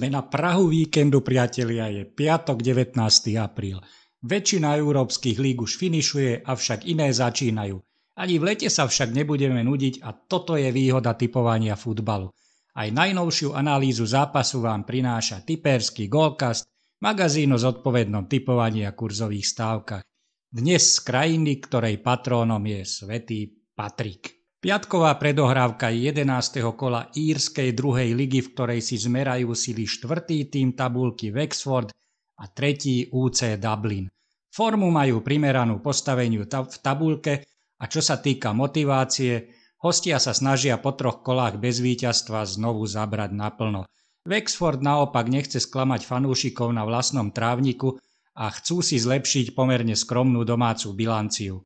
Sme na prahu víkendu, priatelia, je piatok 19. apríl. Väčšina európskych líg už finišuje, avšak iné začínajú. Ani v lete sa však nebudeme nudiť a toto je výhoda tipovania futbalu. Aj najnovšiu analýzu zápasu vám prináša tipérsky Goalcast, magazín o zodpovednom tipovaní a kurzových stávkach. Dnes z krajiny, ktorej patrónom je svätý Patrik. Piatková predohrávka 11. kola írskej druhej ligy, v ktorej si zmerajú sily štvrtý tím tabuľky Wexford a tretí UC Dublin. Formu majú primeranú postaveniu v tabuľke a čo sa týka motivácie, hostia sa snažia po 3 kolách bez víťazstva znovu zabrať naplno. Wexford naopak nechce sklamať fanúšikov na vlastnom trávniku a chcú si zlepšiť pomerne skromnú domácu bilanciu.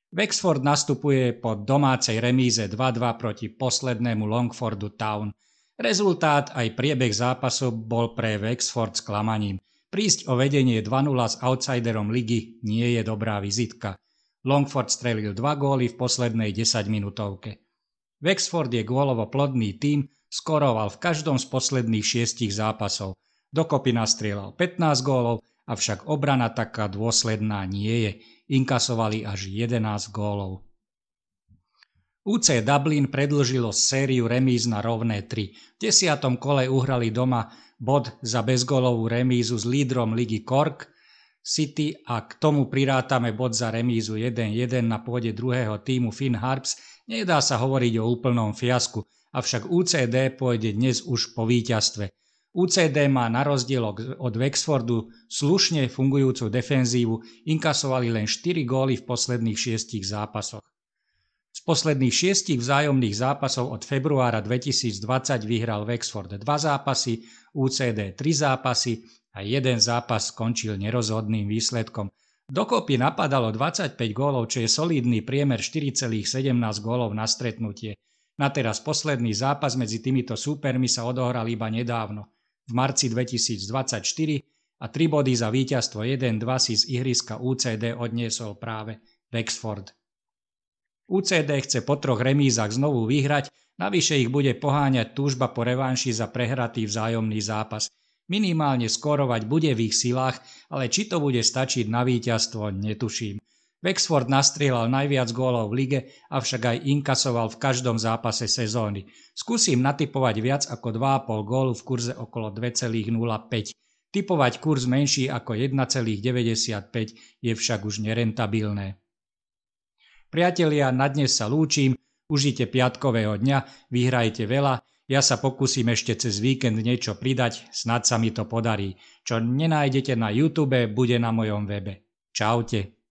Wexford nastupuje po domácej remíze 2-2 proti poslednému Longfordu Town. Rezultát aj priebeh zápasu bol pre Wexford sklamaním. Prísť o vedenie 2-0 s outsiderom ligy nie je dobrá vizitka. Longford strelil 2 góly v poslednej 10-minútovke. Wexford je gólovo plodný tím, skoroval v každom z posledných 6 zápasov. Dokopy nastrieľal 15 gólov, avšak obrana taká dôsledná nie je. Inkasovali až 11 gólov. UC Dublin predĺžilo sériu remíz na rovné 3. V 10. kole uhrali doma bod za bezgólovú remízu s lídrom ligy Cork City a k tomu prirátame bod za remízu 1-1 na pôde druhého tímu Finn Harps. Nedá sa hovoriť o úplnom fiasku, avšak UCD pôjde dnes už po víťazstve. UCD má na rozdiel od Wexfordu slušne fungujúcu defenzívu, inkasovali len 4 góly v posledných 6 zápasoch. Z posledných 6 vzájomných zápasov od februára 2020 vyhral Wexford 2 zápasy, UCD 3 zápasy a 1 zápas skončil nerozhodným výsledkom. Dokopy napadalo 25 gólov, čo je solidný priemer 4,17 gólov na stretnutie. Na teraz posledný zápas medzi týmito súpermi sa odohral iba nedávno, v marci 2024 a 3 body za víťazstvo 1-2 si z ihriska UCD odniesol práve Wexford. UCD chce po 3 remízach znovu vyhrať, navyše ich bude poháňať túžba po revanši za prehratý vzájomný zápas. Minimálne skórovať bude v ich silách, ale či to bude stačiť na víťazstvo, netuším. Wexford nastrieľal najviac gólov v lige, avšak aj inkasoval v každom zápase sezóny. Skúsim natipovať viac ako 2,5 gólu v kurze okolo 2,05. Tipovať kurz menší ako 1,95 je však už nerentabilné. Priatelia, na dnes sa lúčim, užite piatkového dňa, vyhrajte veľa, ja sa pokúsim ešte cez víkend niečo pridať, snad sa mi to podarí. Čo nenájdete na YouTube, bude na mojom webe. Čaute.